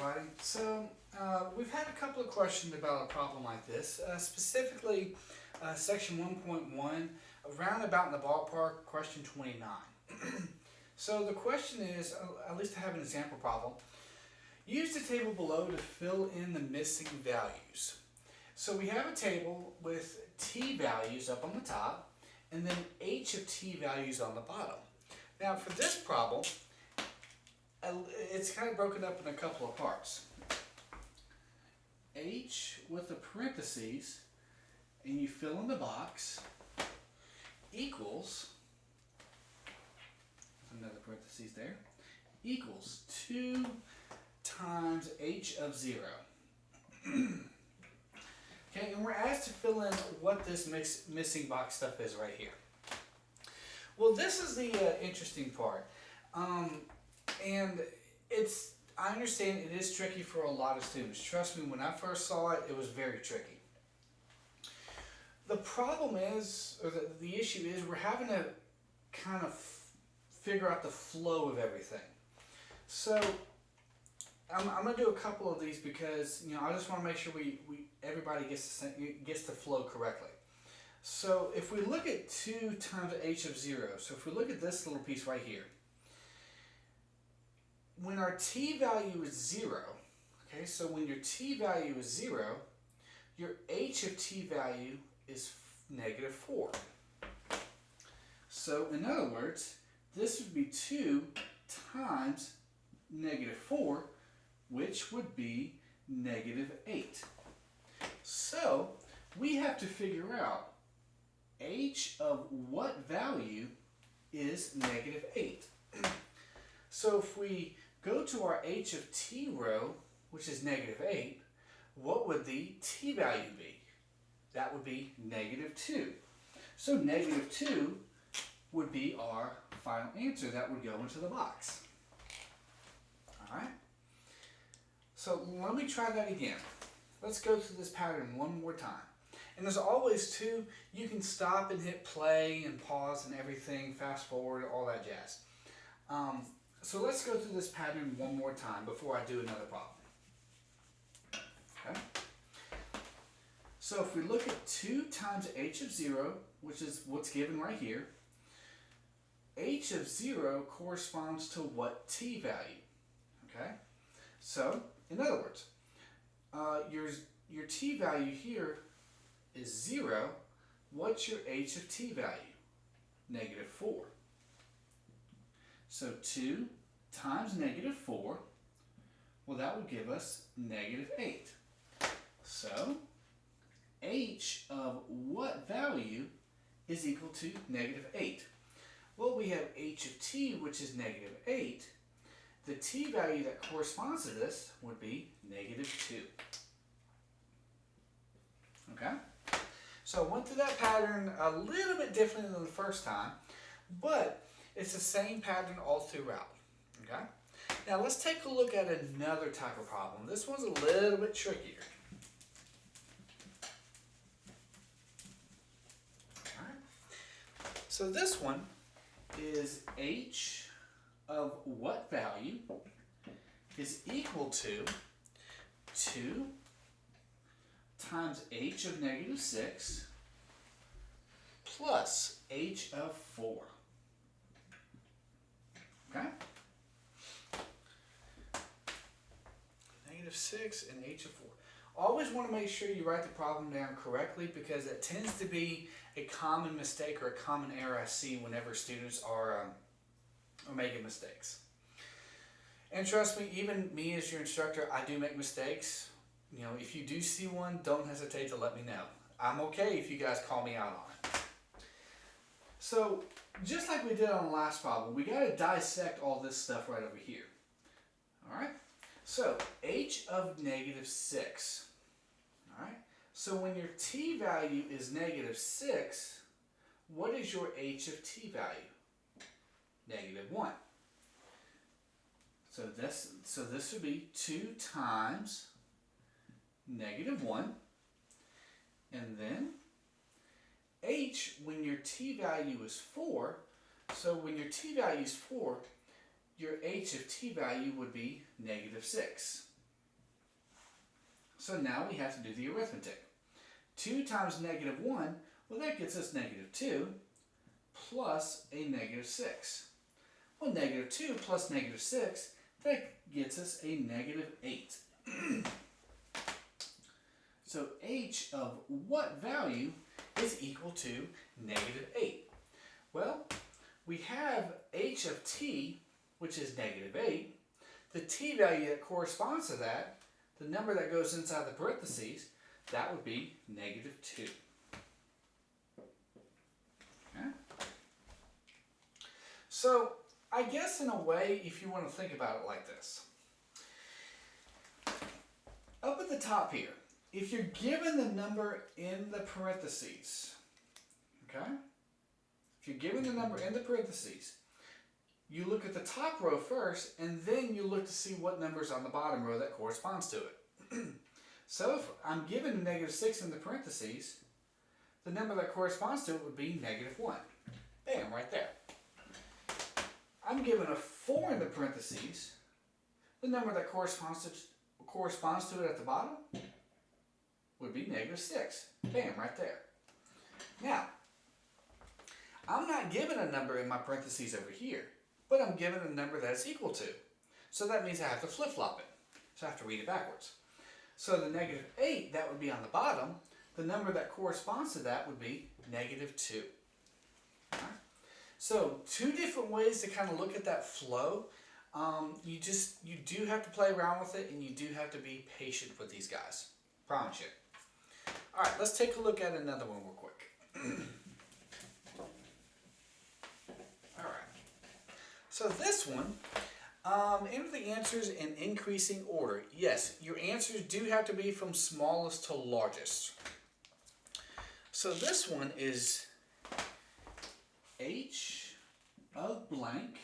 everybody. We've had a couple of questions about a problem like this, specifically section 1.1, around about in the ballpark, question 29. So the question is, at least I have an example problem. Use the table below to fill in the missing values. So we have a table with t values up on the top, and then h of t values on the bottom. Now for this problem, it's kind of broken up in a couple of parts. H with the parentheses, and you fill in the box, equals, another parentheses there, equals 2 times h of 0. Okay, and we're asked to fill in what this missing box stuff is right here. Well, this is the interesting part. And I understand it is tricky for a lot of students. Trust me, when I first saw it, it was very tricky. The problem is, or the issue is, we're having to kind of figure out the flow of everything. So I'm going to do a couple of these because I just want to make sure everybody gets the flow correctly. So if we look at 2 times h of 0, so if we look at this little piece right here, when our t value is 0, okay, so when your t value is 0, your h of t value is negative 4. So in other words, this would be 2 times negative 4, which would be negative 8. So we have to figure out h of what value is negative 8. So if we go to our h of t row, which is negative 8, what would the t value be? That would be negative 2. So negative 2 would be our final answer that would go into the box. Alright? So let me try that again. Let's go through this pattern one more time. And as always too, you can stop and hit play and pause and everything, fast forward, all that jazz. So let's go through this pattern one more time before I do another problem. Okay? So if we look at 2 times h of 0, which is what's given right here, h of 0 corresponds to what t value? Okay? So, in other words, your t value here is 0. What's your h of t value? Negative 4. So 2 times negative 4, well, that would give us negative 8. So h of what value is equal to negative 8? Well, we have h of t, which is negative 8. The t value that corresponds to this would be negative 2. Okay? So I went through that pattern a little bit differently than the first time, but it's the same pattern all throughout. Okay? Now let's take a look at another type of problem. This one's a little bit trickier. Alright? So this one is h of what value is equal to 2 times h of negative 6 plus h of 4. Okay? Negative 6 and h of 4. Always want to make sure you write the problem down correctly because it tends to be a common mistake or a common error I see whenever students are making mistakes. And trust me, even me as your instructor, I do make mistakes. If you do see one, don't hesitate to let me know. I'm okay if you guys call me out on it. So, just like we did on the last problem, we got to dissect all this stuff right over here. Alright? So, h of negative 6. Alright? So, when your t value is negative 6, what is your h of t value? Negative 1. So this would be 2 times negative 1. And then h, when your t value is 4, so when your t value is 4, your h of t value would be negative 6. So now we have to do the arithmetic. 2 times negative 1, well, that gets us negative 2 plus a negative 6. Well, negative 2 plus negative 6, that gets us a negative 8. So h of what value is equal to negative 8? Well, we have h of t, which is negative 8. The t value that corresponds to that, the number that goes inside the parentheses, that would be negative 2. Okay? So, I guess in a way, if you want to think about it like this. Up at the top here, if you're given the number in the parentheses, okay? If you're given the number in the parentheses, you look at the top row first, and then you look to see what number's on the bottom row that corresponds to it. So if I'm given a negative 6 in the parentheses, the number that corresponds to it would be negative 1. Bam, right there. I'm given a 4 in the parentheses, the number that corresponds to it at the bottom would be negative 6. Bam, right there. Now, I'm not given a number in my parentheses over here, but I'm given a number that it's equal to. So that means I have to flip-flop it. So I have to read it backwards. So the negative 8, that would be on the bottom. The number that corresponds to that would be negative 2. All right? So 2 different ways to kind of look at that flow. You do have to play around with it, and you do have to be patient with these guys. Promise you. All right, let's take a look at another one real quick. All right. So this one, enter the answers in increasing order. Yes, your answers do have to be from smallest to largest. So this one is h of blank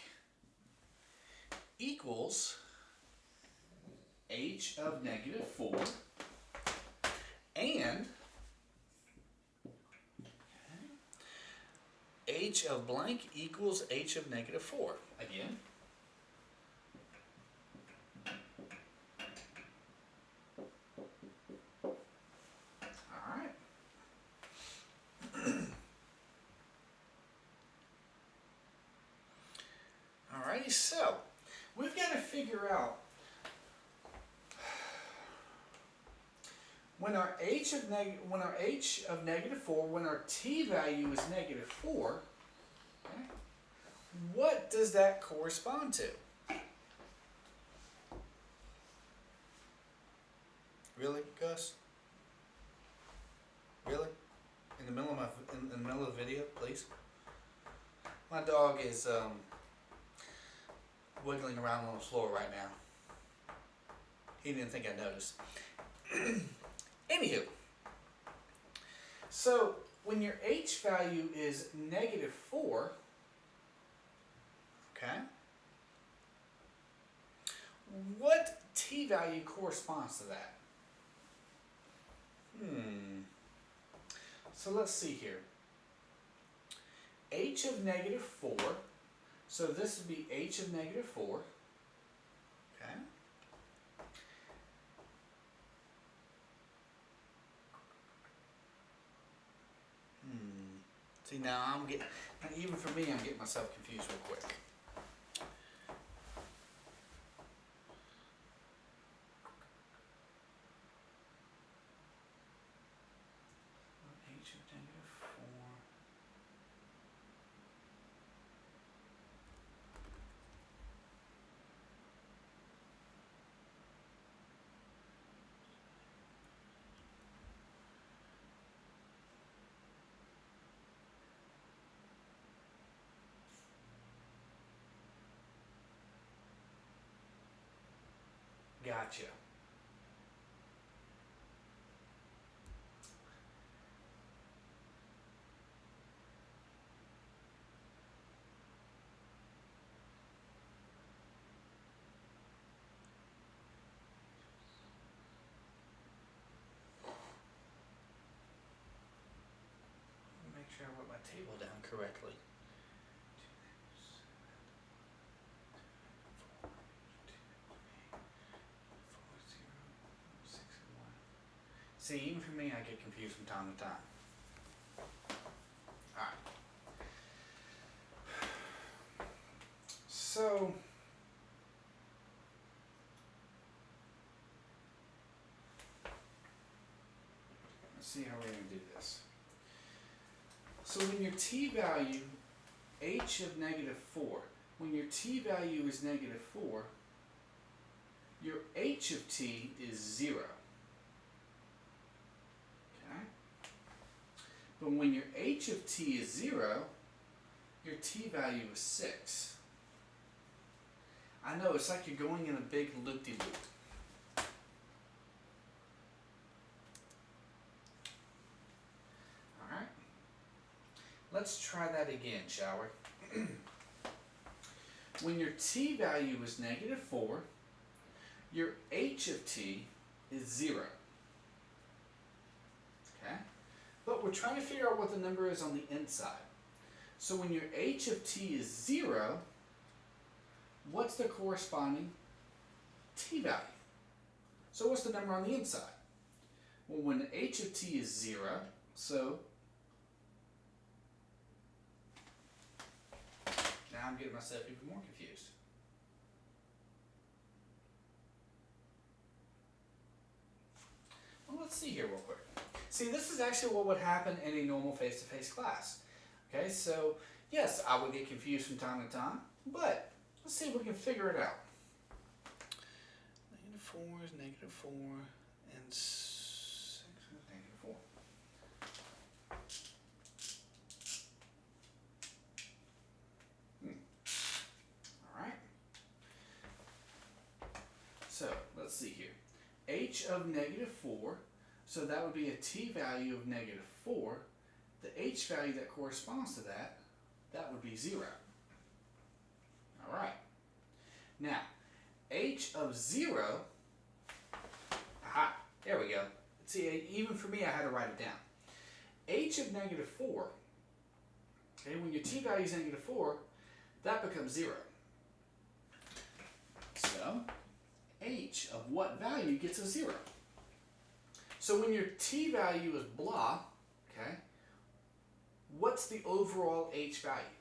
equals h of negative 4 and h of blank equals h of negative 4. Again. Alright. Alrighty, so we've got to figure out when our h of negative 4, when our t value is negative 4, okay, what does that correspond to? Really, Gus? Really? In the middle of in the middle of the video, please. My dog is wiggling around on the floor right now. He didn't think I noticed. Anywho, so when your h value is negative 4, okay, what t value corresponds to that? So let's see here. H of negative 4, so this would be h of negative 4, okay. See, now even for me, I'm getting myself confused real quick. H of negative 4. Gotcha. Make sure I wrote my table down correctly. See, even for me, I get confused from time to time. Alright. So, let's see how we're going to do this. So when your t-value, h of -4, when your t-value is -4, your h of t is 0. Okay? But when your h of t is 0, your t-value is 6. I know, it's like you're going in a big loop-de-loop. Alright? Let's try that again, shall we? When your t-value is -4, your h of t is 0. Okay? But we're trying to figure out what the number is on the inside. So when your h of t is 0, what's the corresponding t-value? So what's the number on the inside? Well, when the h of t is 0, so now I'm getting myself even more confused. Well, let's see here real quick. See, this is actually what would happen in a normal face-to-face class. Okay, so yes, I would get confused from time to time, but let's see if we can figure it out. -4 is -4, and 6 is -4. Alright. So, let's see here. H of -4, so that would be a t-value of -4. The h value that corresponds to that, that would be 0. Alright. Now, h of 0, aha, there we go. See, even for me, I had to write it down. H of -4, okay, when your t-value is -4, that becomes 0. So, h of what value gets a 0? So when your t-value is blah, okay, what's the overall h value?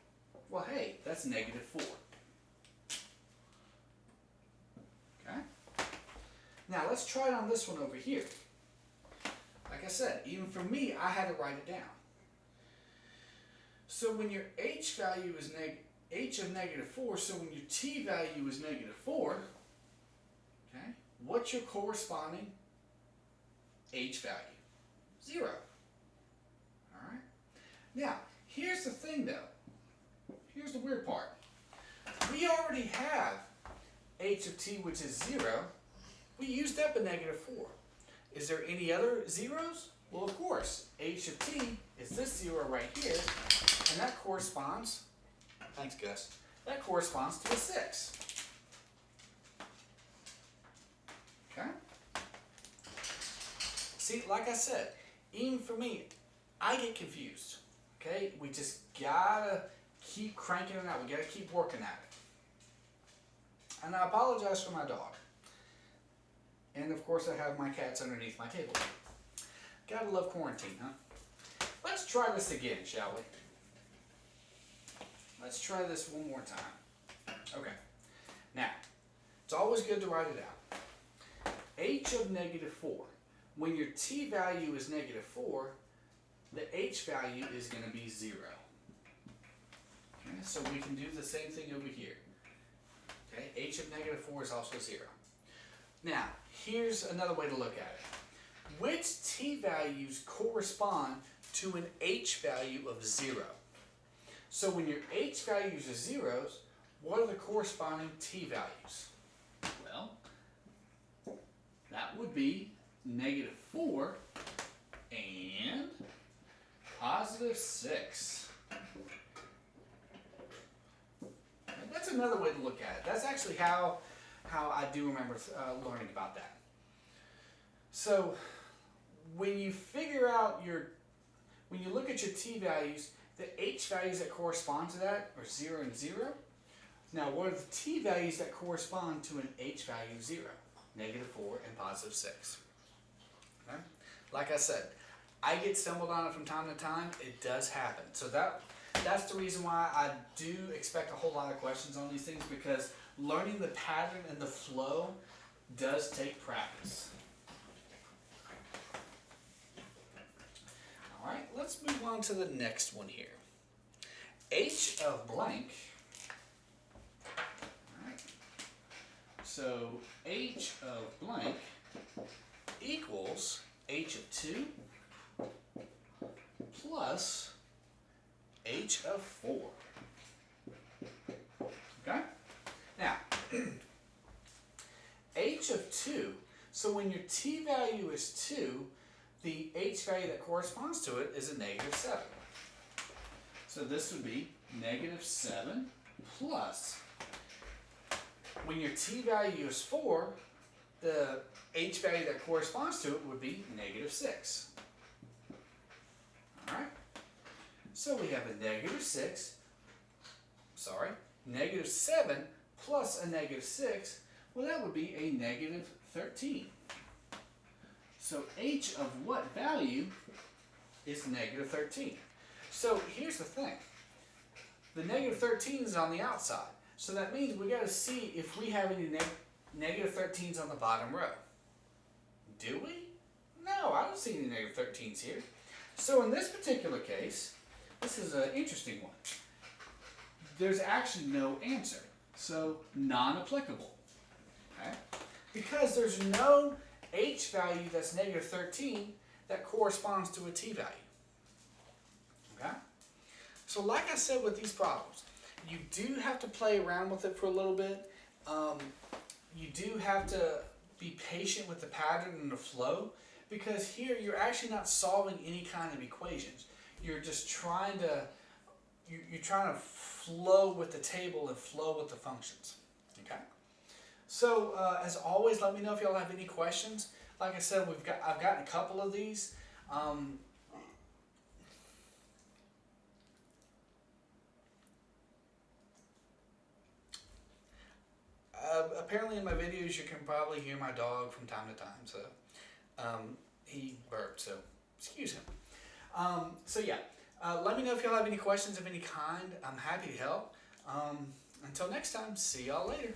Well, hey, that's -4. Okay? Now, let's try it on this one over here. Like I said, even for me, I had to write it down. So when your h value is h of -4, so when your t value is -4, okay, what's your corresponding h value? 0. Alright? Now, here's the thing though. Here's the weird part. We already have h of t, which is 0. We used up a -4. Is there any other zeros? Well, of course. H of t is this 0 right here, and that corresponds, thanks Gus, that corresponds to a 6. Okay? See, like I said, even for me, I get confused. Okay? We just gotta keep cranking it out. We gotta keep working at it. And I apologize for my dog. And of course I have my cats underneath my table. Gotta love quarantine, huh? Let's try this again, shall we? Let's try this one more time. Okay. Now, it's always good to write it out. H of -4. When your t value is -4, the h value is going to be 0. Okay, so we can do the same thing over here. Okay, h of -4 is also 0. Now, here's another way to look at it. Which t values correspond to an h value of 0? So when your h values are zeros, what are the corresponding t values? Well, that would be -4 and +6. And that's another way to look at it. That's actually how I do remember learning about that. So when you figure out when you look at your t values, the h values that correspond to that are 0 and 0. Now, what are the t values that correspond to an h value of 0? -4 and +6. Okay? like I said, I get stumbled on it from time to time. It does happen. So that's the reason why I do expect a whole lot of questions on these things, because learning the pattern and the flow does take practice. All right, let's move on to the next one here. H of blank. All right. So H of blank equals H of 2 plus H of 4. Okay? Now, H of 2, so when your t value is 2, the H value that corresponds to it is a negative 7. So this would be negative 7 plus, when your t value is 4, the H value that corresponds to it would be negative 6. Alright? So we have a negative 7 plus a negative 6, well, that would be a negative 13. So H of what value is negative 13? So here's the thing. The negative 13 is on the outside. So that means we got to see if we have any negative 13s on the bottom row. Do we? No, I don't see any negative 13s here. So in this particular case, this is an interesting one. There's actually no answer. So non-applicable. Okay? Because there's no H value that's negative 13 that corresponds to a t value. Okay? So like I said with these problems, you do have to play around with it for a little bit. You do have to be patient with the pattern and the flow, because here you're actually not solving any kind of equations. You're just trying to flow with the table and flow with the functions. Okay? So as always, let me know if y'all have any questions. Like I said, I've gotten a couple of these. Apparently in my videos you can probably hear my dog from time to time, so he burped, so excuse him. So yeah, let me know if y'all have any questions of any kind. I'm happy to help. Until next time, see y'all later.